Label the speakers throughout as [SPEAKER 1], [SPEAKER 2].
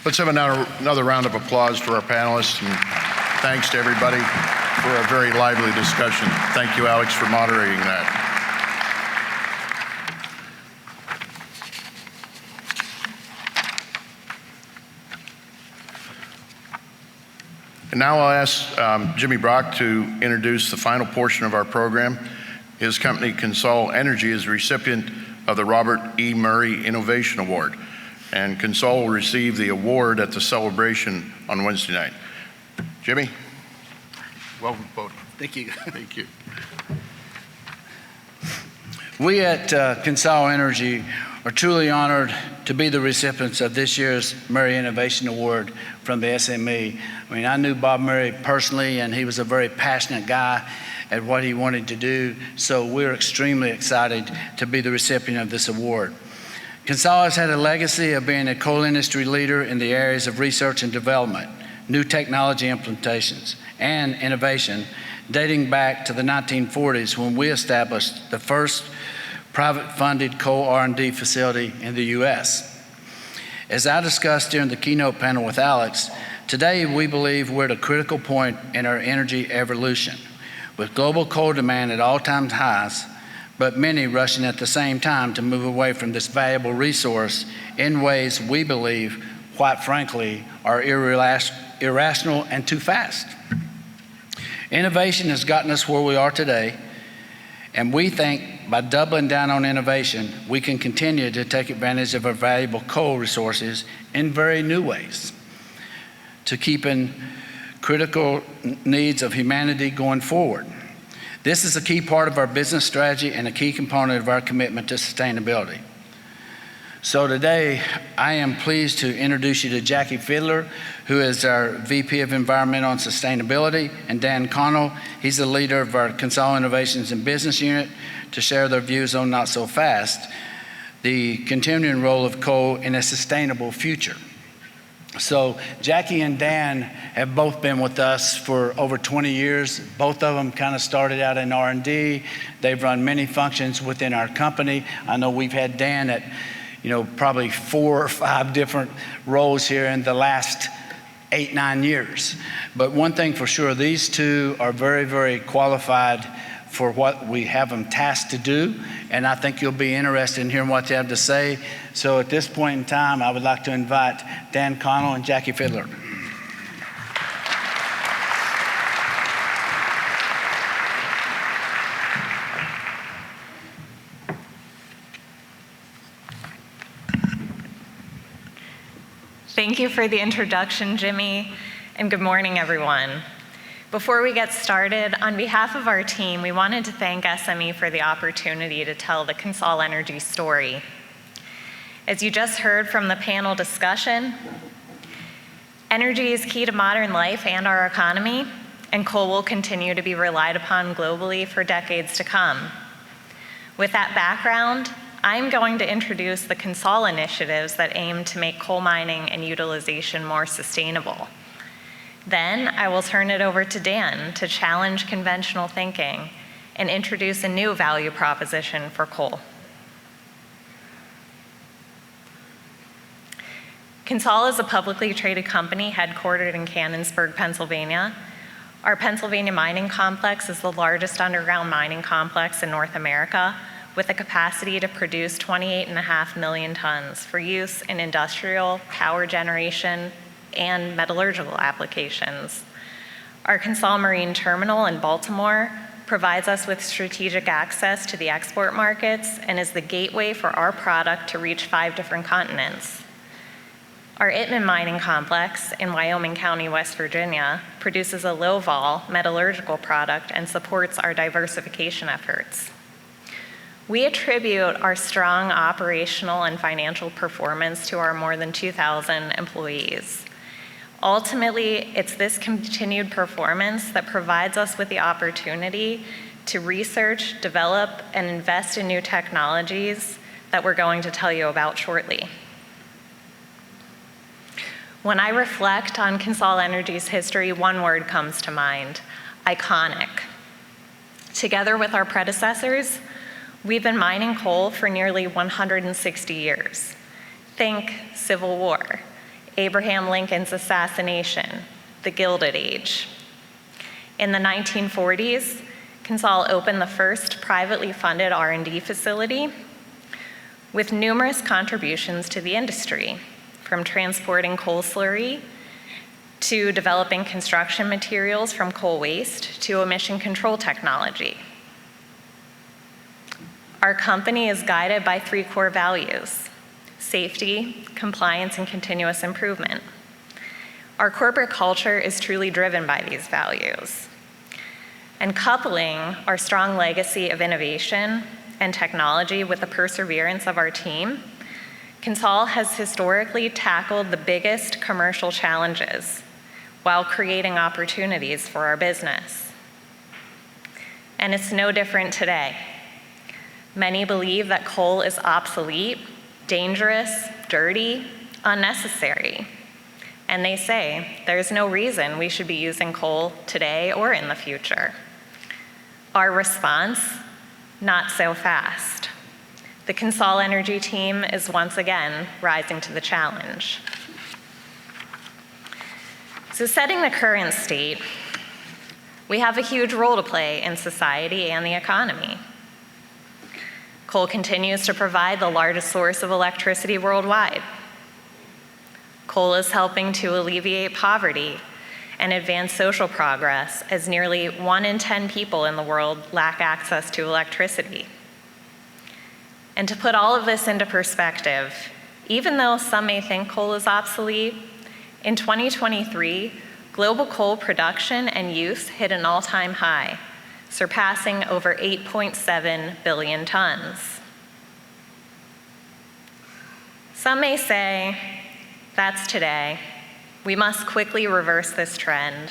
[SPEAKER 1] Let's have another round of applause for our panelists, and thanks to everybody for a very lively discussion. Thank you, Alex, for moderating that. And now I'll ask Jimmy Brock to introduce the final portion of our program. His company, CONSOL Energy, is the recipient of the Robert E. Murray Innovation Award, and CONSOL will receive the award at the celebration on Wednesday night. Jimmy, welcome both.
[SPEAKER 2] Thank you.
[SPEAKER 1] Thank you.
[SPEAKER 2] We at CONSOL Energy are truly honored to be the recipients of this year's Murray Innovation Award from the SME. I mean, I knew Bob Murray personally, and he was a very passionate guy at what he wanted to do, so we're extremely excited to be the recipient of this award. CONSOL has had a legacy of being a coal industry leader in the areas of research and development, new technology implementations, and innovation, dating back to the 1940s when we established the first private-funded coal R&D facility in the U.S. As I discussed during the keynote panel with Alex, today we believe we're at a critical point in our energy evolution, with global coal demand at all-time highs, but many rushing at the same time to move away from this valuable resource in ways we believe, quite frankly, are irrational and too fast. Innovation has gotten us where we are today, and we think by doubling down on innovation, we can continue to take advantage of our valuable coal resources in very new ways to keep in critical needs of humanity going forward. This is a key part of our business strategy and a key component of our commitment to sustainability. So today, I am pleased to introduce you to Jackie Fidler, who is our VP of Environmental and Sustainability, and Dan Connell, he's the leader of our CONSOL Innovations and Business Unit, to share their views on Not So Fast, the continuing role of coal in a sustainable future. So Jackie and Dan have both been with us for over 20 years. Both of them kind of started out in R&D. They've run many functions within our company. I know we've had Dan at, probably 4 or 5 different roles here in the last 8, 9 years. But one thing for sure, these two are very, very qualified for what we have them tasked to do, and I think you'll be interested in hearing what they have to say. So at this point in time, I would like to invite Dan Connell and Jackie Fidler.
[SPEAKER 3] Thank you for the introduction, Jimmy, and good morning, everyone. Before we get started, on behalf of our team, we wanted to thank SME for the opportunity to tell the CONSOL Energy story. As you just heard from the panel discussion, energy is key to modern life and our economy, and coal will continue to be relied upon globally for decades to come. With that background, I'm going to introduce the CONSOL initiatives that aim to make coal mining and utilization more sustainable. Then I will turn it over to Dan to challenge conventional thinking and introduce a new value proposition for coal. CONSOL is a publicly traded company headquartered in Canonsburg, Pennsylvania. Our Pennsylvania mining complex is the largest underground mining complex in North America, with a capacity to produce 28.5 million tons for use in industrial, power generation, and metallurgical applications. Our CONSOL Marine Terminal in Baltimore provides us with strategic access to the export markets and is the gateway for our product to reach 5 different continents. Our Itman Mining Complex in Wyoming County, West Virginia, produces a low-vol metallurgical product and supports our diversification efforts. We attribute our strong operational and financial performance to our more than 2,000 employees. Ultimately, it's this continued performance that provides us with the opportunity to research, develop, and invest in new technologies that we're going to tell you about shortly. When I reflect on CONSOL Energy's history, one word comes to mind: iconic. Together with our predecessors, we've been mining coal for nearly 160 years. Think Civil War. Abraham Lincoln's assassination, the Gilded Age. In the 1940s, CONSOL opened the first privately funded R&D facility with numerous contributions to the industry, from transporting coal slurry to developing construction materials from coal waste to emission control technology. Our company is guided by 3 core values: safety, compliance, and continuous improvement. Our corporate culture is truly driven by these values. And coupling our strong legacy of innovation and technology with the perseverance of our team, CONSOL has historically tackled the biggest commercial challenges while creating opportunities for our business. And it's no different today. Many believe that coal is obsolete, dangerous, dirty, unnecessary. And they say there's no reason we should be using coal today or in the future. Our response: not so fast. The CONSOL Energy team is once again rising to the challenge. So setting the current state, we have a huge role to play in society and the economy. Coal continues to provide the largest source of electricity worldwide. Coal is helping to alleviate poverty and advance social progress, as nearly 1 in 10 people in the world lack access to electricity. And to put all of this into perspective, even though some may think coal is obsolete, in 2023, global coal production and use hit an all-time high, surpassing over 8.7 billion tons. Some may say, that's today. We must quickly reverse this trend,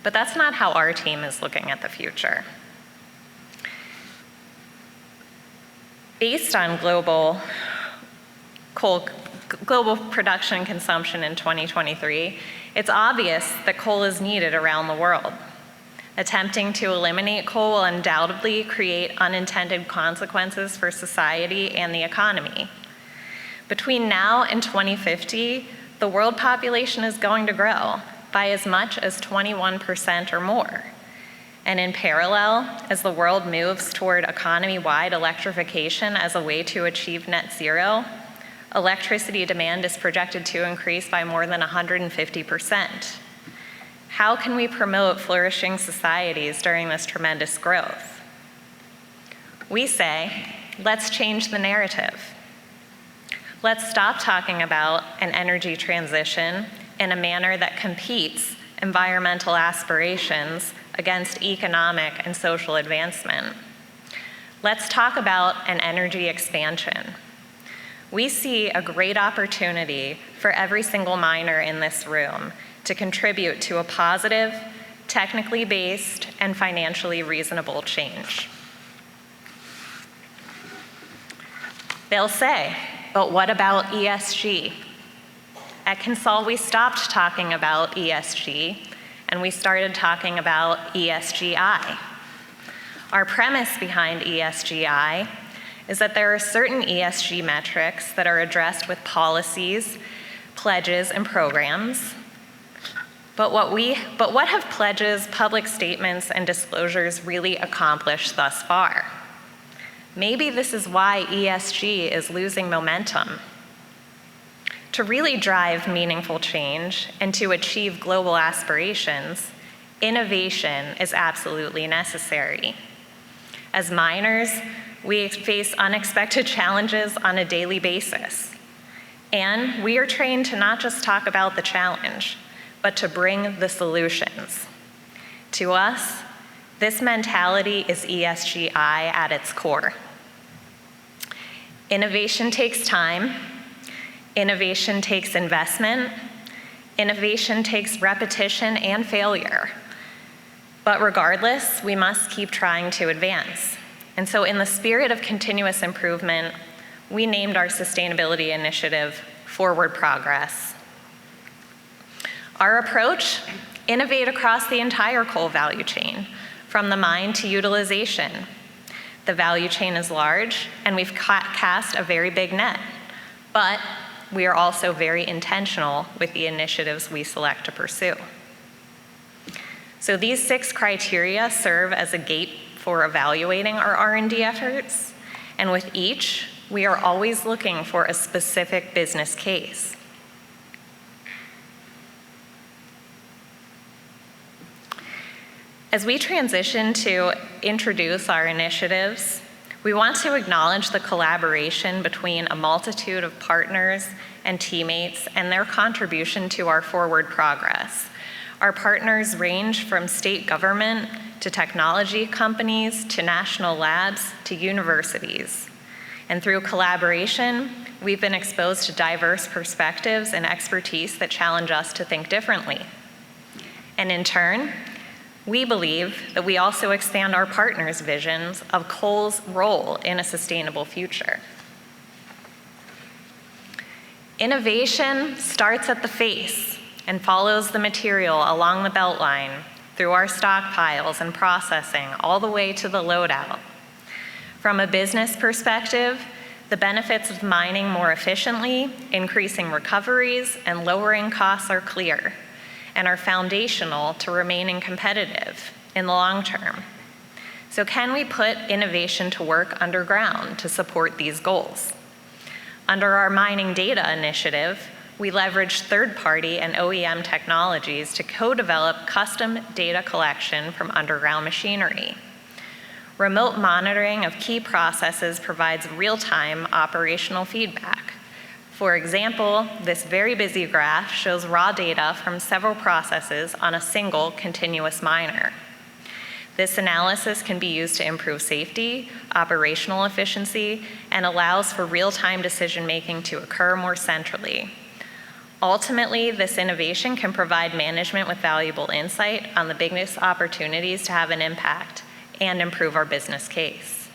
[SPEAKER 3] but that's not how our team is looking at the future. Based on global production and consumption in 2023, it's obvious that coal is needed around the world. Attempting to eliminate coal will undoubtedly create unintended consequences for society and the economy. Between now and 2050, the world population is going to grow by as much as 21% or more. And in parallel, as the world moves toward economy-wide electrification as a way to achieve net zero, electricity demand is projected to increase by more than 150%. How can we promote flourishing societies during this tremendous growth? We say, let's change the narrative. Let's stop talking about an energy transition in a manner that competes environmental aspirations against economic and social advancement. Let's talk about an energy expansion. We see a great opportunity for every single miner in this room to contribute to a positive, technically based, and financially reasonable change. They'll say, but what about ESG? At CONSOL, we stopped talking about ESG, and we started talking about ESGI. Our premise behind ESGI is that there are certain ESG metrics that are addressed with policies, pledges, and programs. But what have pledges, public statements, and disclosures really accomplished thus far? Maybe this is why ESG is losing momentum. To really drive meaningful change and to achieve global aspirations, innovation is absolutely necessary. As miners, we face unexpected challenges on a daily basis. And we are trained to not just talk about the challenge, but to bring the solutions. To us, this mentality is ESGI at its core. Innovation takes time. Innovation takes investment. Innovation takes repetition and failure. But regardless, we must keep trying to advance. And so in the spirit of continuous improvement, we named our sustainability initiative Forward Progress. Our approach: innovate across the entire coal value chain, from the mine to utilization. The value chain is large, and we've cast a very big net. But we are also very intentional with the initiatives we select to pursue. So these 6 criteria serve as a gate for evaluating our R&D efforts, and with each, we are always looking for a specific business case. As we transition to introduce our initiatives, we want to acknowledge the collaboration between a multitude of partners and teammates and their contribution to our forward progress. Our partners range from state government to technology companies to national labs to universities. And through collaboration, we've been exposed to diverse perspectives and expertise that challenge us to think differently. And in turn, we believe that we also expand our partners' visions of coal's role in a sustainable future. Innovation starts at the face and follows the material along the beltline through our stockpiles and processing all the way to the loadout. From a business perspective, the benefits of mining more efficiently, increasing recoveries, and lowering costs are clear and are foundational to remaining competitive in the long term. So can we put innovation to work underground to support these goals? Under our mining data initiative, we leverage third-party and OEM technologies to co-develop custom data collection from underground machinery. Remote monitoring of key processes provides real-time operational feedback. For example, this very busy graph shows raw data from several processes on a single continuous miner. This analysis can be used to improve safety, operational efficiency, and allows for real-time decision-making to occur more centrally. Ultimately, this innovation can provide management with valuable insight on the biggest opportunities to have an impact and improve our business case.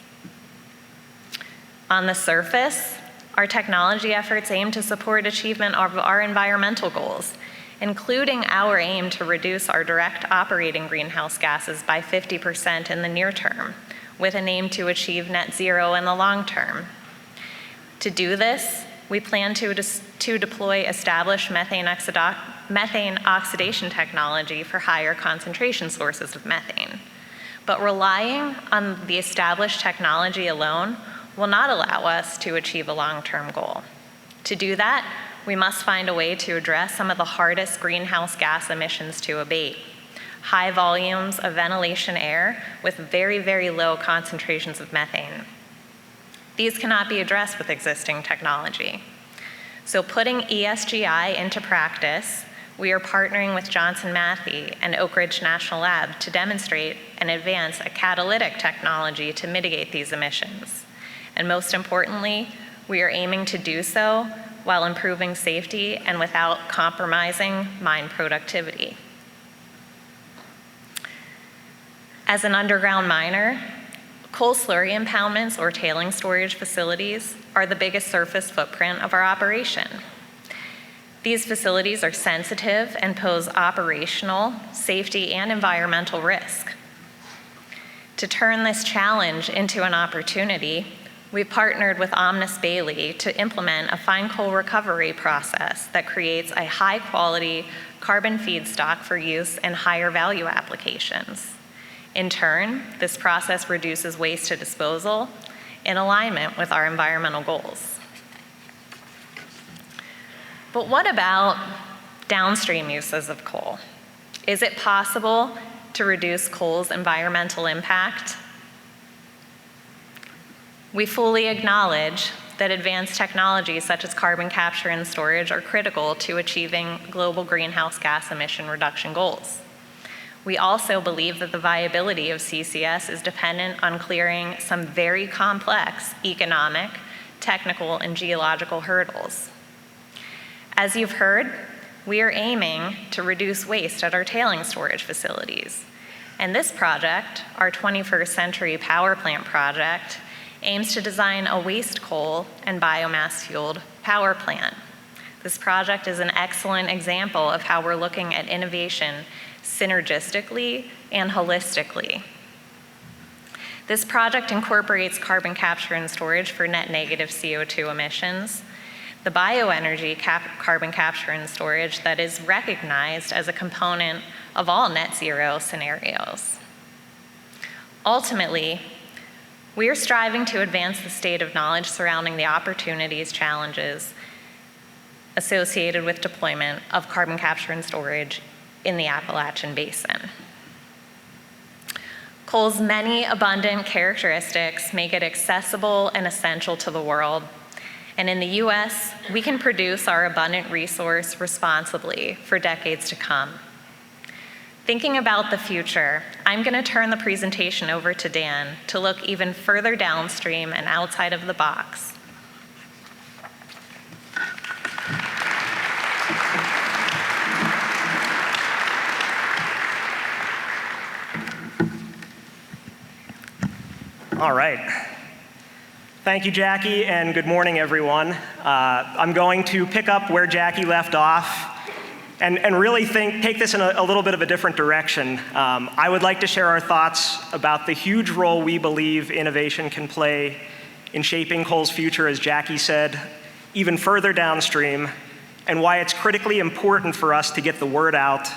[SPEAKER 3] On the surface, our technology efforts aim to support achievement of our environmental goals, including our aim to reduce our direct operating greenhouse gases by 50% in the near term, with an aim to achieve net zero in the long term. To do this, we plan to deploy established methane oxidation technology for higher concentration sources of methane. But relying on the established technology alone will not allow us to achieve a long-term goal. To do that, we must find a way to address some of the hardest greenhouse gas emissions to abate: high volumes of ventilation air with very, very low concentrations of methane. These cannot be addressed with existing technology. So putting ESGI into practice, we are partnering with Johnson Matthey and Oak Ridge National Lab to demonstrate and advance a catalytic technology to mitigate these emissions. And most importantly, we are aiming to do so while improving safety and without compromising mine productivity. As an underground miner, coal slurry impoundments or tailing storage facilities are the biggest surface footprint of our operation. These facilities are sensitive and pose operational, safety, and environmental risk. To turn this challenge into an opportunity, we partnered with Omnis Bailey to implement a fine coal recovery process that creates a high-quality carbon feedstock for use in higher value applications. In turn, this process reduces waste to disposal in alignment with our environmental goals. But what about downstream uses of coal? Is it possible to reduce coal's environmental impact? We fully acknowledge that advanced technologies such as carbon capture and storage are critical to achieving global greenhouse gas emission reduction goals. We also believe that the viability of CCS is dependent on clearing some very complex economic, technical, and geological hurdles. As you've heard, we are aiming to reduce waste at our tailing storage facilities. And this project, our 21st Century Power Plant project, aims to design a waste coal and biomass-fueled power plant. This project is an excellent example of how we're looking at innovation synergistically and holistically. This project incorporates carbon capture and storage for net negative CO2 emissions. the bioenergy carbon capture and storage that is recognized as a component of all net zero scenarios. Ultimately, we are striving to advance the state of knowledge surrounding the opportunities, challenges associated with deployment of carbon capture and storage in the Appalachian Basin. Coal's many abundant characteristics make it accessible and essential to the world. And in the US, we can produce our abundant resource responsibly for decades to come. Thinking about the future, I'm going to turn the presentation over to Dan to look even further downstream and outside of the box.
[SPEAKER 4] All right. Thank you, Jackie, and good morning, everyone. I'm going to pick up where Jackie left off and really take this in a little bit of a different direction. I would like to share our thoughts about the huge role we believe innovation can play in shaping coal's future, as Jackie said, even further downstream, and why it's critically important for us to get the word out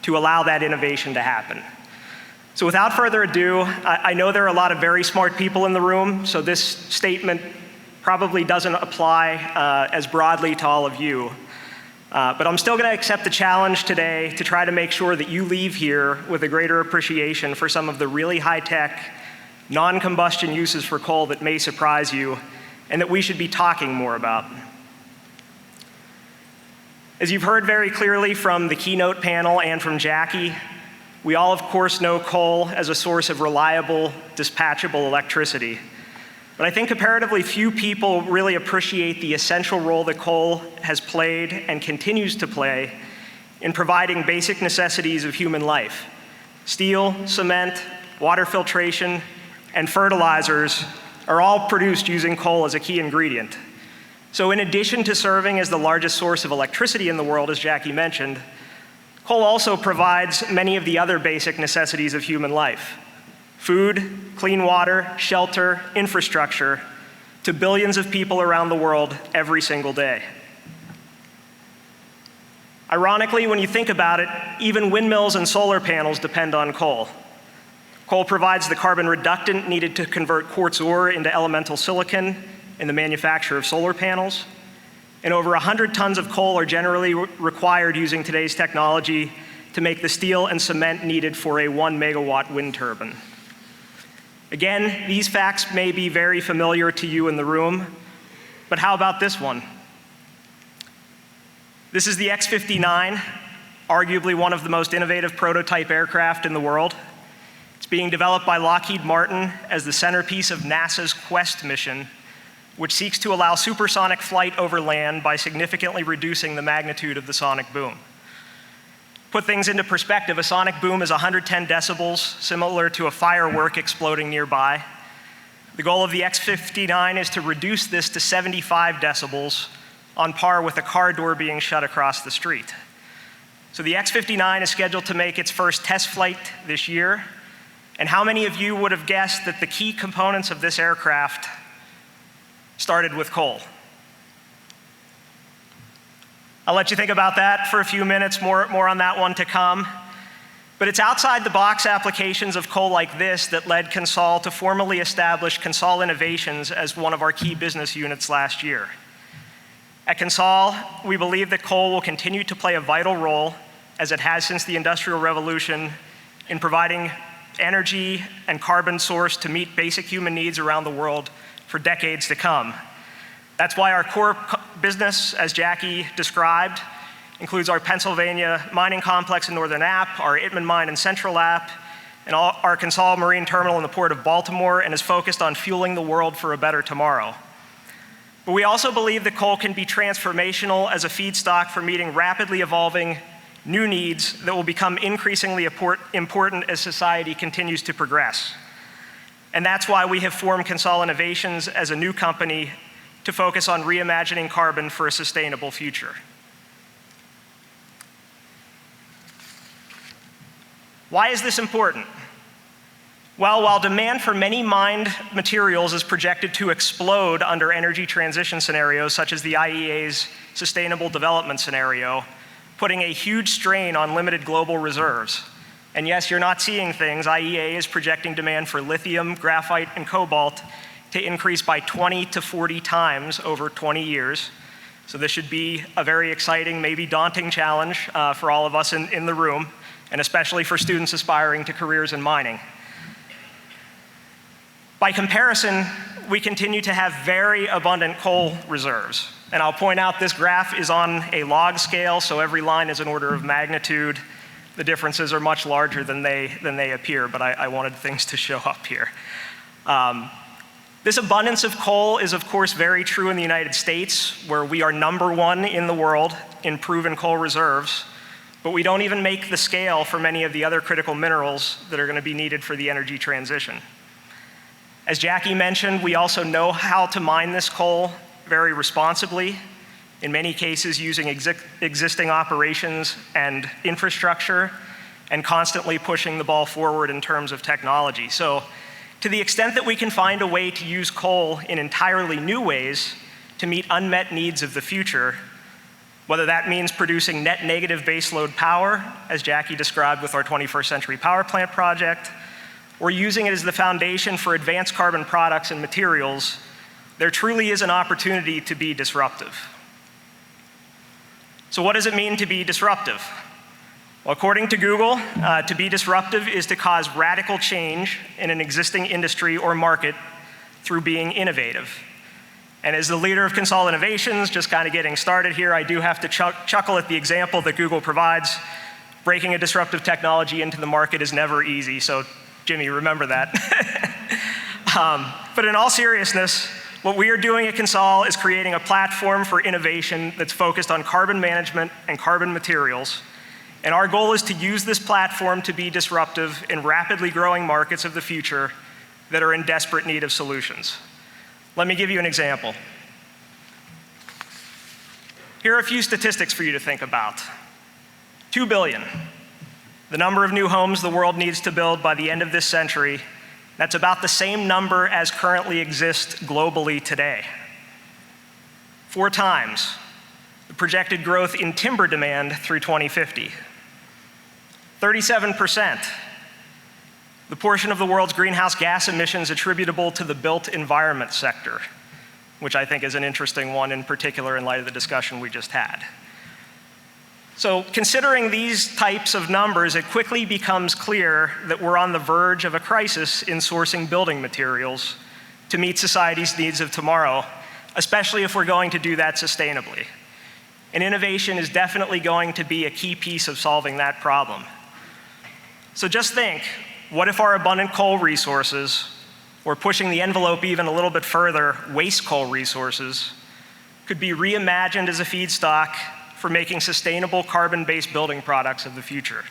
[SPEAKER 4] to allow that innovation to happen. So without further ado, I know there are a lot of very smart people in the room, so this statement probably doesn't apply as broadly to all of you. But I'm still going to accept the challenge today to try to make sure that you leave here with a greater appreciation for some of the really high-tech, non-combustion uses for coal that may surprise you and that we should be talking more about. As you've heard very clearly from the keynote panel and from Jackie, we all, of course, know coal as a source of reliable, dispatchable electricity. But I think comparatively few people really appreciate the essential role that coal has played and continues to play in providing basic necessities of human life. Steel, cement, water filtration, and fertilizers are all produced using coal as a key ingredient. So in addition to serving as the largest source of electricity in the world, as Jackie mentioned, coal also provides many of the other basic necessities of human life: food, clean water, shelter, infrastructure, to billions of people around the world every single day. Ironically, when you think about it, even windmills and solar panels depend on coal. Coal provides the carbon reductant needed to convert quartz ore into elemental silicon in the manufacture of solar panels. And over 100 tons of coal are generally required using today's technology to make the steel and cement needed for a 1 megawatt wind turbine. Again, these facts may be very familiar to you in the room, but how about this one? This is the X-59, arguably one of the most innovative prototype aircraft in the world. It's being developed by Lockheed Martin as the centerpiece of NASA's Quest mission, which seeks to allow supersonic flight over land by significantly reducing the magnitude of the sonic boom. Put things into perspective, a sonic boom is 110 decibels, similar to a firework exploding nearby. The goal of the X-59 is to reduce this to 75 decibels, on par with a car door being shut across the street. So the X-59 is scheduled to make its first test flight this year. And how many of you would have guessed that the key components of this aircraft started with coal? I'll let you think about that for a few minutes, more on that one to come. But it's outside the box applications of coal like this that led CONSOL to formally establish CONSOL Innovations as one of our key business units last year. At CONSOL, we believe that coal will continue to play a vital role, as it has since the Industrial Revolution, in providing energy and carbon source to meet basic human needs around the world for decades to come. That's why our core business, as Jackie described, includes our Pennsylvania mining complex in Northern App, our Itman mine in Central App, and our CONSOL Marine Terminal in the Port of Baltimore, and is focused on fueling the world for a better tomorrow. But we also believe that coal can be transformational as a feedstock for meeting rapidly evolving new needs that will become increasingly important as society continues to progress. And that's why we have formed CONSOL Innovations as a new company to focus on reimagining carbon for a sustainable future. Why is this important? Well, while demand for many mined materials is projected to explode under energy transition scenarios such as the IEA's Sustainable Development Scenario, putting a huge strain on limited global reserves. And yes, you're not seeing things. IEA is projecting demand for lithium, graphite, and cobalt to increase by 20 to 40 times over 20 years. So this should be a very exciting, maybe daunting challenge for all of us in the room, and especially for students aspiring to careers in mining. By comparison, we continue to have very abundant coal reserves. And I'll point out this graph is on a log scale, so every line is an order of magnitude. The differences are much larger than they appear, but I wanted things to show up here. This abundance of coal is, of course, very true in the United States, where we are #1 in the world in proven coal reserves, but we don't even make the scale for many of the other critical minerals that are going to be needed for the energy transition. As Jackie mentioned, we also know how to mine this coal very responsibly, in many cases using existing operations and infrastructure, and constantly pushing the ball forward in terms of technology. So to the extent that we can find a way to use coal in entirely new ways to meet unmet needs of the future, whether that means producing net negative baseload power, as Jackie described with our 21st Century Power Plant project, or using it as the foundation for advanced carbon products and materials, there truly is an opportunity to be disruptive. So what does it mean to be disruptive? Well, according to Google, to be disruptive is to cause radical change in an existing industry or market through being innovative. And as the leader of CONSOL Innovations, just kind of getting started here, I do have to chuckle at the example that Google provides. Breaking a disruptive technology into the market is never easy, so Jimmy, remember that. But in all seriousness, what we are doing at CONSOL is creating a platform for innovation that's focused on carbon management and carbon materials. And our goal is to use this platform to be disruptive in rapidly growing markets of the future that are in desperate need of solutions. Let me give you an example. Here are a few statistics for you to think about. 2 billion, the number of new homes the world needs to build by the end of this century. That's about the same number as currently exists globally today. 4 times the projected growth in timber demand through 2050. 37%, the portion of the world's greenhouse gas emissions attributable to the built environment sector, which I think is an interesting one in particular in light of the discussion we just had. So considering these types of numbers, it quickly becomes clear that we're on the verge of a crisis in sourcing building materials to meet society's needs of tomorrow, especially if we're going to do that sustainably. And innovation is definitely going to be a key piece of solving that problem. So just think, what if our abundant coal resources, or pushing the envelope even a little bit further, waste coal resources, could be reimagined as a feedstock for making sustainable carbon-based building products of the future?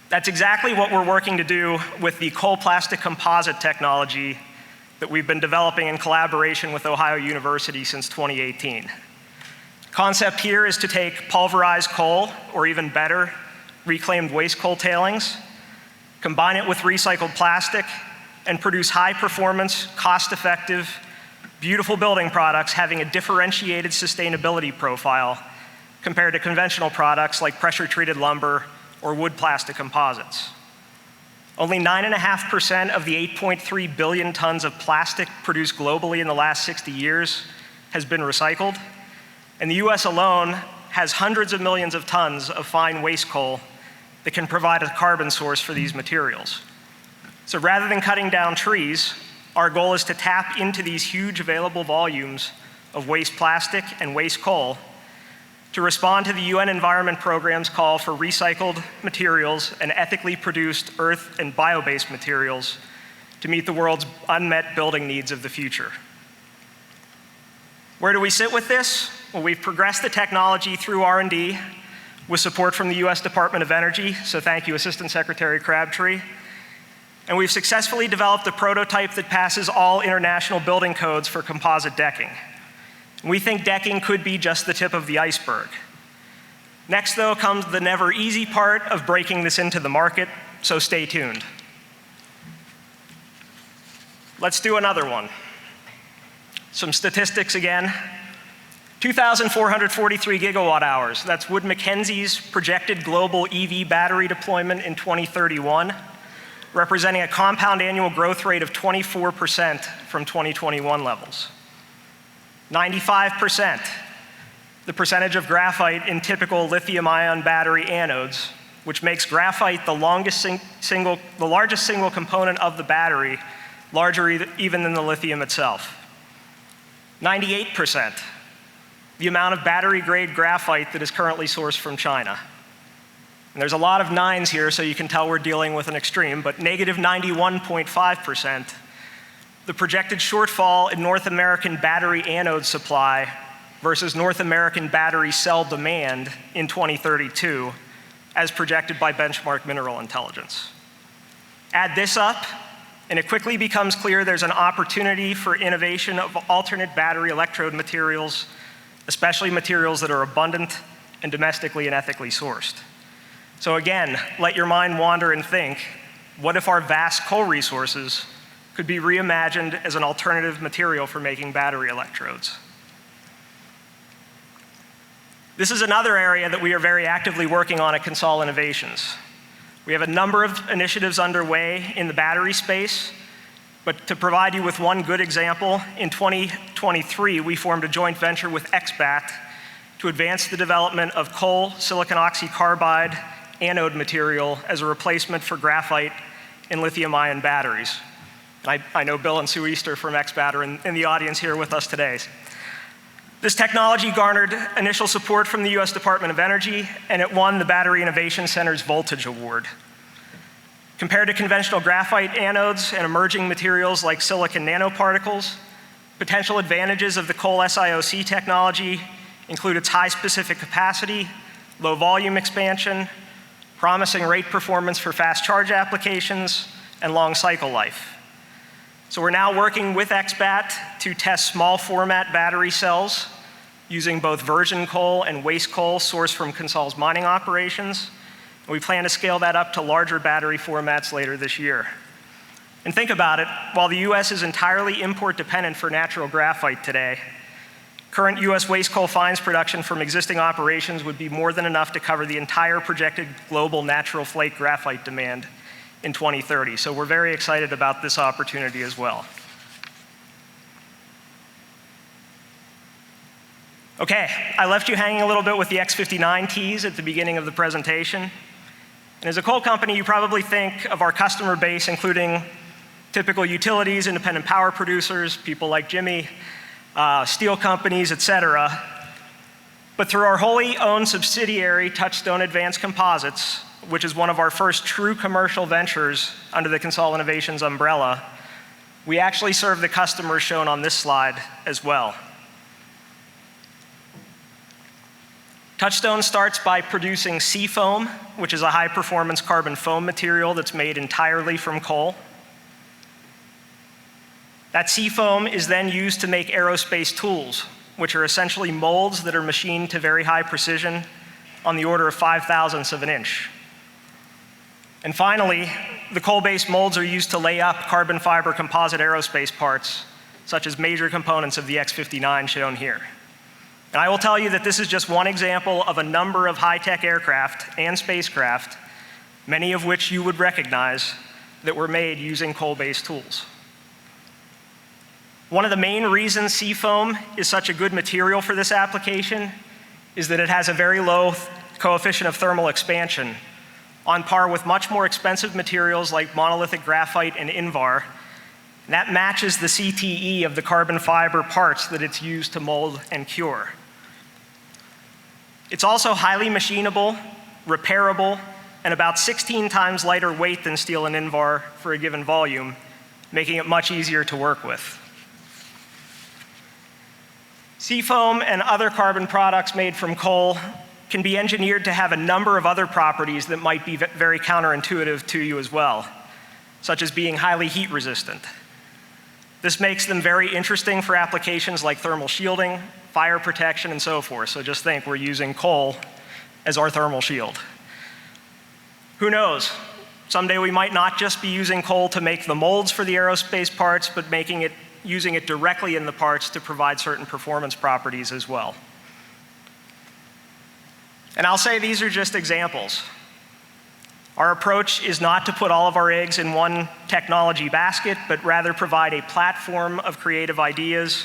[SPEAKER 4] That's exactly what we're working to do with the coal plastic composite technology that we've been developing in collaboration with Ohio University since 2018. Concept here is to take pulverized coal, or even better, reclaimed waste coal tailings, combine it with recycled plastic, and produce high-performance, cost-effective, beautiful building products having a differentiated sustainability profile compared to conventional products like pressure-treated lumber or wood plastic composites. Only 9.5% of the 8.3 billion tons of plastic produced globally in the last 60 years has been recycled, and the US alone has hundreds of millions of tons of fine waste coal that can provide a carbon source for these materials. So rather than cutting down trees, our goal is to tap into these huge available volumes of waste plastic and waste coal to respond to the UN Environment Programme's call for recycled materials and ethically produced earth and bio-based materials to meet the world's unmet building needs of the future. Where do we sit with this? Well, we've progressed the technology through R&D with support from the US Department of Energy, so thank you, Assistant Secretary Crabtree. And we've successfully developed a prototype that passes all international building codes for composite decking. We think decking could be just the tip of the iceberg. Next, though, comes the never easy part of breaking this into the market, so stay tuned. Let's do another one. Some statistics again. 2,443 gigawatt hours. That's Wood Mackenzie's projected global EV battery deployment in 2031, representing a compound annual growth rate of 24% from 2021 levels. 95%, the percentage of graphite in typical lithium-ion battery anodes, which makes graphite the largest single component of the battery, larger even than the lithium itself. 98%, the amount of battery-grade graphite that is currently sourced from China. And there's a lot of nines here, so you can tell we're dealing with an extreme, but negative 91.5%, the projected shortfall in North American battery anode supply versus North American battery cell demand in 2032, as projected by Benchmark Mineral Intelligence. Add this up, and it quickly becomes clear there's an opportunity for innovation of alternate battery electrode materials, especially materials that are abundant and domestically and ethically sourced. So again, let your mind wander and think, what if our vast coal resources could be reimagined as an alternative material for making battery electrodes? This is another area that we are very actively working on at CONSOL Innovations. We have a number of initiatives underway in the battery space, but to provide you with one good example, in 2023, we formed a joint venture with XBAT to advance the development of coal silicon oxycarbide anode material as a replacement for graphite in lithium-ion batteries. I know Bill and Sue Easter from XBAT are in the audience here with us today. This technology garnered initial support from the US Department of Energy, and it won the Battery Innovation Center's Voltage Award. Compared to conventional graphite anodes and emerging materials like silicon nanoparticles, potential advantages of the coal SiOC technology include its high specific capacity, low volume expansion, promising rate performance for fast charge applications, and long cycle life. So we're now working with XBAT to test small format battery cells using both virgin coal and waste coal sourced from CONSOL's mining operations. And we plan to scale that up to larger battery formats later this year. And think about it, while the US is entirely import dependent for natural graphite today, current US waste coal fines production from existing operations would be more than enough to cover the entire projected global natural flake graphite demand in 2030. So we're very excited about this opportunity as well. Okay, I left you hanging a little bit with the X59 tease at the beginning of the presentation. And as a coal company, you probably think of our customer base, including typical utilities, independent power producers, people like Jimmy, steel companies, et cetera. But through our wholly owned subsidiary, Touchstone Advanced Composites, which is one of our first true commercial ventures under the CONSOL Innovations umbrella, we actually serve the customers shown on this slide as well. Touchstone starts by producing seafoam, which is a high-performance carbon foam material that's made entirely from coal. That seafoam is then used to make aerospace tools, which are essentially molds that are machined to very high precision on the order of 5/1000ths of an inch. And finally, the coal-based molds are used to lay up carbon fiber composite aerospace parts, such as major components of the X59 shown here. And I will tell you that this is just one example of a number of high-tech aircraft and spacecraft, many of which you would recognize, that were made using coal-based tools. One of the main reasons seafoam is such a good material for this application is that it has a very low coefficient of thermal expansion, on par with much more expensive materials like monolithic graphite and Invar. And that matches the CTE of the carbon fiber parts that it's used to mold and cure. It's also highly machinable, repairable, and about 16 times lighter weight than steel and Invar for a given volume, making it much easier to work with. Seafoam and other carbon products made from coal can be engineered to have a number of other properties that might be very counterintuitive to you as well, such as being highly heat resistant. This makes them very interesting for applications like thermal shielding, fire protection, and so forth. So just think, we're using coal as our thermal shield. Who knows? Someday we might not just be using coal to make the molds for the aerospace parts, but using it directly in the parts to provide certain performance properties as well. And I'll say these are just examples. Our approach is not to put all of our eggs in one technology basket, but rather provide a platform of creative ideas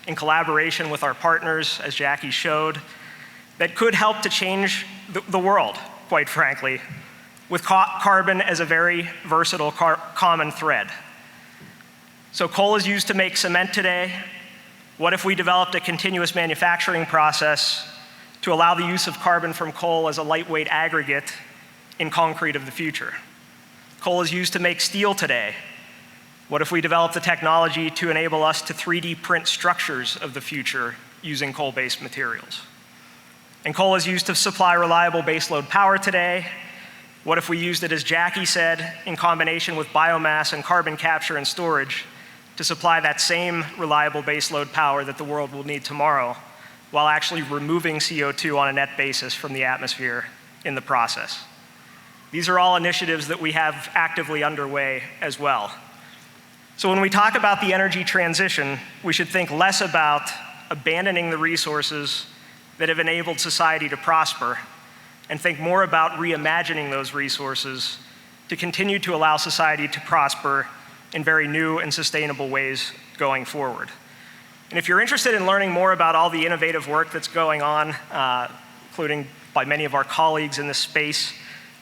[SPEAKER 4] in collaboration with our partners, as Jackie showed, that could help to change the world, quite frankly, with carbon as a very versatile common thread. So coal is used to make cement today. What if we developed a continuous manufacturing process to allow the use of carbon from coal as a lightweight aggregate in concrete of the future? Coal is used to make steel today. What if we developed the technology to enable us to 3D print structures of the future using coal-based materials? And coal is used to supply reliable baseload power today. What if we used it, as Jackie said, in combination with biomass and carbon capture and storage to supply that same reliable baseload power that the world will need tomorrow, while actually removing CO2 on a net basis from the atmosphere in the process? These are all initiatives that we have actively underway as well. So when we talk about the energy transition, we should think less about abandoning the resources that have enabled society to prosper, and think more about reimagining those resources to continue to allow society to prosper in very new and sustainable ways going forward. And if you're interested in learning more about all the innovative work that's going on, including by many of our colleagues in this space,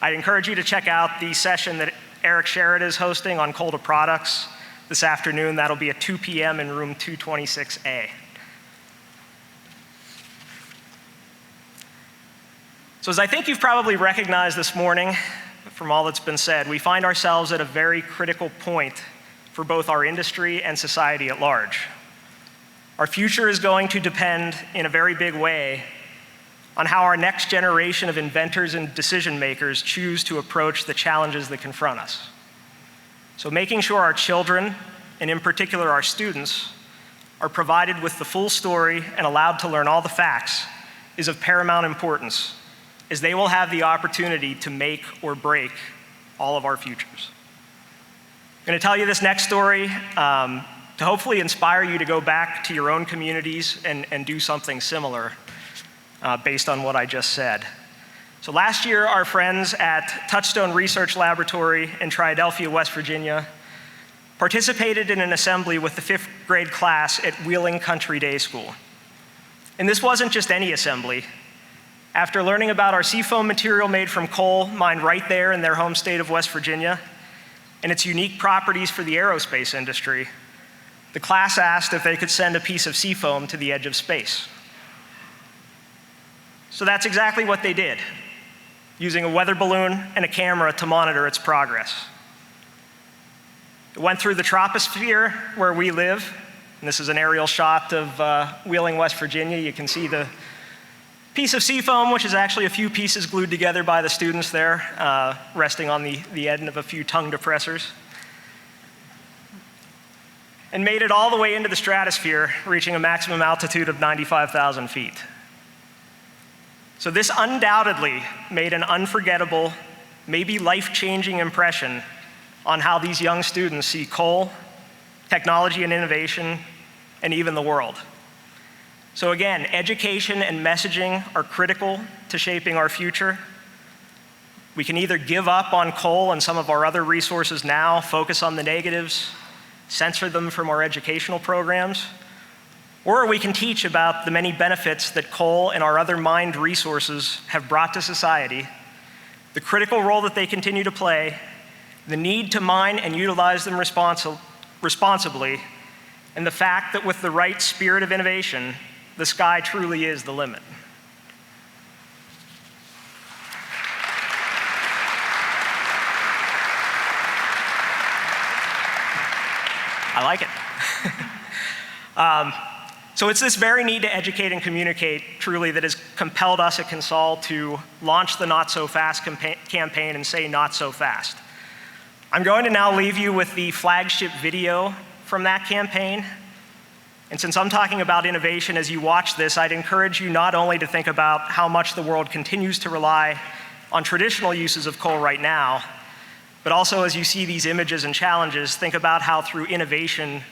[SPEAKER 4] I'd encourage you to check out the session that Eric Sherritt is hosting on coal to products this afternoon. That'll be at 2 p.m. in room 226A. So as I think you've probably recognized this morning from all that's been said, we find ourselves at a very critical point for both our industry and society at large. Our future is going to depend in a very big way on how our next generation of inventors and decision makers choose to approach the challenges that confront us. So making sure our children, and in particular our students, are provided with the full story and allowed to learn all the facts is of paramount importance, as they will have the opportunity to make or break all of our futures. I'm going to tell you this next story to hopefully inspire you to go back to your own communities and do something similar based on what I just said. So last year, our friends at Touchstone Research Laboratory in Triadelphia, West Virginia, participated in an assembly with the 5th grade class at Wheeling Country Day School. And this wasn't just any assembly. After learning about our seafoam material made from coal mined right there in their home state of West Virginia and its unique properties for the aerospace industry, the class asked if they could send a piece of seafoam to the edge of space. So that's exactly what they did, using a weather balloon and a camera to monitor its progress. It went through the troposphere where we live, and this is an aerial shot of Wheeling, West Virginia. You can see the piece of seafoam, which is actually a few pieces glued together by the students there, resting on the end of a few tongue depressors, and made it all the way into the stratosphere, reaching a maximum altitude of 95,000 feet. So this undoubtedly made an unforgettable, maybe life-changing impression on how these young students see coal, technology and innovation, and even the world. So again, education and messaging are critical to shaping our future. We can either give up on coal and some of our other resources now, focus on the negatives, censor them from our educational programs, or we can teach about the many benefits that coal and our other mined resources have brought to society, the critical role that they continue to play, the need to mine and utilize them responsibly, and the fact that with the right spirit of innovation, the sky truly is the limit. I like it. So it's this very need to educate and communicate truly that has compelled us at CONSOL to launch the Not So Fast campaign and say not so fast. I'm going to now leave you with the flagship video from that campaign. And since I'm talking about innovation as you watch this, I'd encourage you not only to think about how much the world continues to rely on traditional uses of coal right now, But also, as you see these images and challenges, think about how through innovation,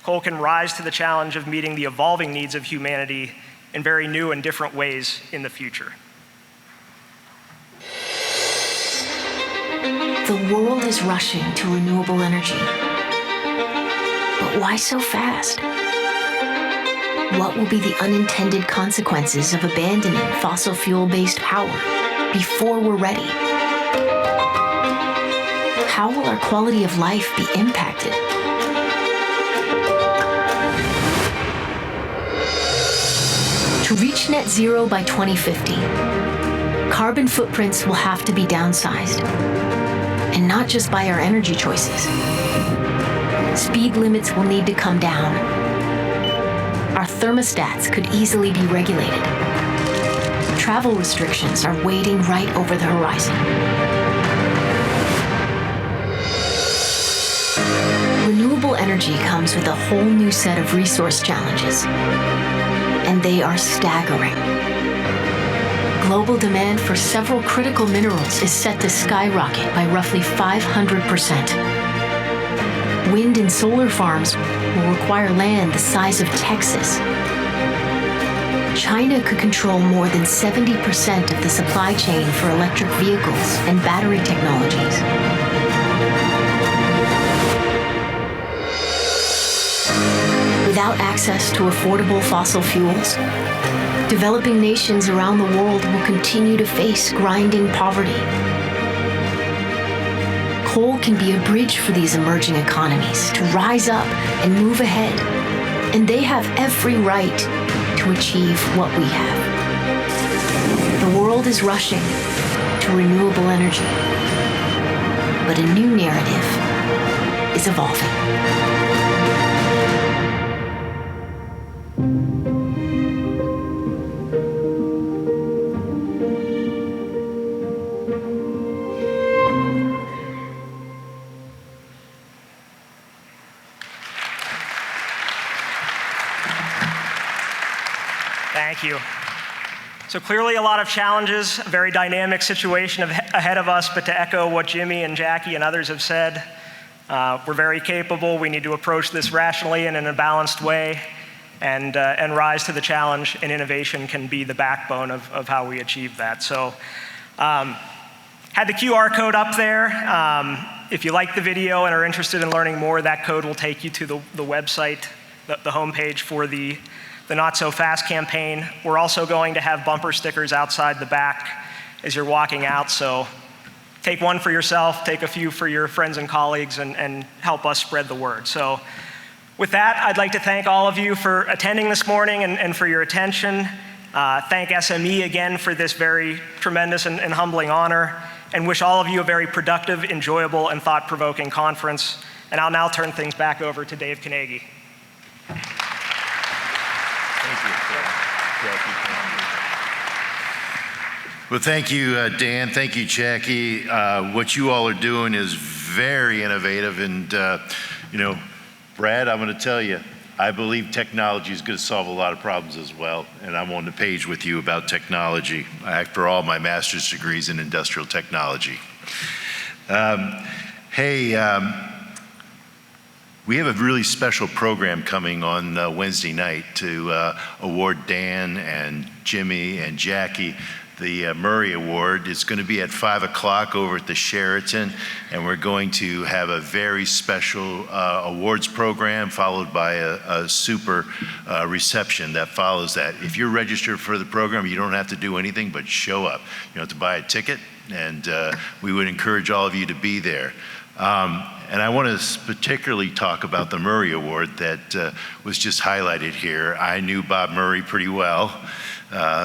[SPEAKER 4] coal can rise to the challenge of meeting the evolving needs of humanity in very new and different ways in the future.
[SPEAKER 5] The world is rushing to renewable energy. But why so fast? What will be the unintended consequences of abandoning fossil fuel-based power before we're ready? How will our quality of life be impacted? To reach net zero by 2050, carbon footprints will have to be downsized. And not just by our energy choices. Speed limits will need to come down. Our thermostats could easily be regulated. Travel restrictions are waiting right over the horizon. Renewable energy comes with a whole new set of resource challenges, and they are staggering. Global demand for several critical minerals is set to skyrocket by roughly 500%. Wind and solar farms will require land the size of Texas. China could control more than 70% of the supply chain for electric vehicles and battery technologies. Without access to affordable fossil fuels, developing nations around the world will continue to face grinding poverty. Coal can be a bridge for these emerging economies to rise up and move ahead, and they have every right to achieve what we have. The world is rushing to renewable energy, but a new narrative is evolving.
[SPEAKER 4] Thank you. So clearly a lot of challenges, a very dynamic situation ahead of us, but to echo what Jimmy and Jackie and others have said, we're very capable. We need to approach this rationally and in a balanced way and rise to the challenge, and innovation can be the backbone of how we achieve that. So had the QR code up there. If you like the video and are interested in learning more, that code will take you to the website, the homepage for the Not So Fast campaign. We're also going to have bumper stickers outside the back as you're walking out, so take one for yourself, take a few for your friends and colleagues, and help us spread the word. So with that, I'd like to thank all of you for attending this morning and for your attention. Thank SME again for this very tremendous and humbling honor, and wish all of you a very productive, enjoyable, and thought-provoking conference. And I'll now turn things back over to Dave Carnegie.
[SPEAKER 6] Well, thank you, Dan. Thank you, Jackie. What you all are doing is very innovative. And, Brad, I'm going to tell you, I believe technology is going to solve a lot of problems as well. And I'm on the page with you about technology, after all my master's degrees in industrial technology. We have a really special program coming on Wednesday night to award Dan and Jimmy and Jackie the Murray Award. It's going to be at 5 o'clock over at the Sheraton, and we're going to have a very special awards program followed by a super reception that follows that. If you're registered for the program, you don't have to do anything but show up. You don't have to buy a ticket, and we would encourage all of you to be there. And I want to particularly talk about the Murray Award that was just highlighted here. I knew Bob Murray pretty well.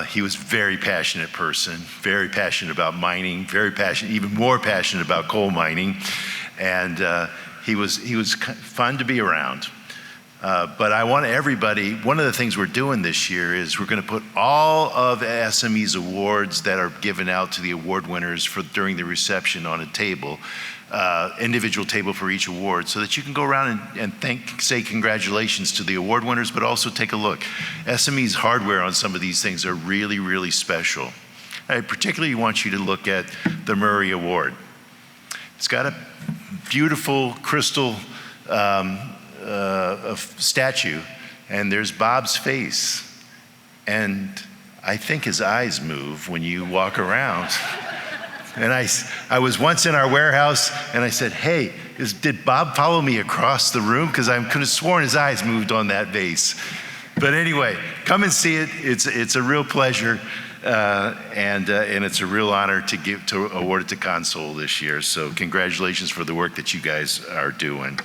[SPEAKER 6] He was a very passionate person, very passionate about mining, very passionate, even more passionate about coal mining. And he was fun to be around. But I want everybody, one of the things we're doing this year is we're going to put all of SME's awards that are given out to the award winners during the reception on a table, individual table for each award, so that you can go around and say congratulations to the award winners, but also take a look. SME's hardware on some of these things are really, really special. I particularly want you to look at the Murray Award. It's got a beautiful crystal statue, and there's Bob's face. And I think his eyes move when you walk around. And I was once in our warehouse, and I said, hey, did Bob follow me across the room? Because I could have sworn his eyes moved on that vase. But anyway, come and see it. It's a real pleasure, and it's a real honor to award it to CONSOL this year. So congratulations for the work that you guys are doing.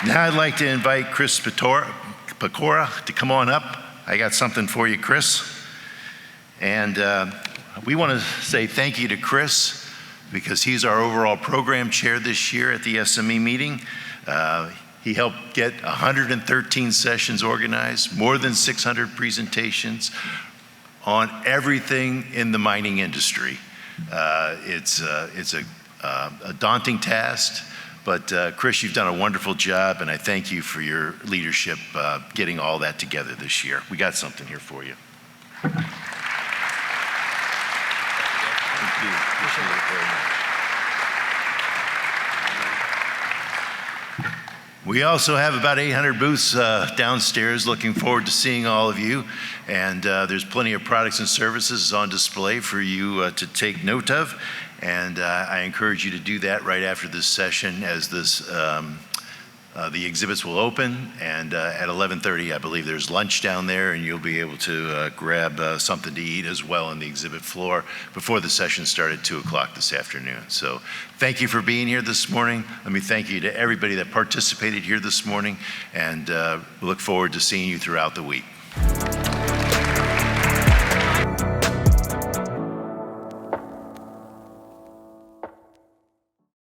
[SPEAKER 6] Now I'd like to invite Chris Pecora to come on up. I got something for you, Chris. And we want to say thank you to Chris because he's our overall program chair this year at the SME meeting. He helped get 113 sessions organized, more than 600 presentations on everything in the mining industry. It's a daunting task. But Chris, you've done a wonderful job, and I thank you for your leadership getting all that together this year. We got something here for you. Thank you. Appreciate it very much. We also have about 800 booths downstairs. Looking forward to seeing all of you. And there's plenty of products and services on display for you to take note of. And I encourage you to do that right after this session as the exhibits will open. And at 11:30, I believe there's lunch down there, and you'll be able to grab something to eat as well on the exhibit floor before the session started at 2 o'clock this afternoon. So thank you for being here this morning. Let me thank you to everybody that participated here this morning, and we look forward to seeing you throughout the week.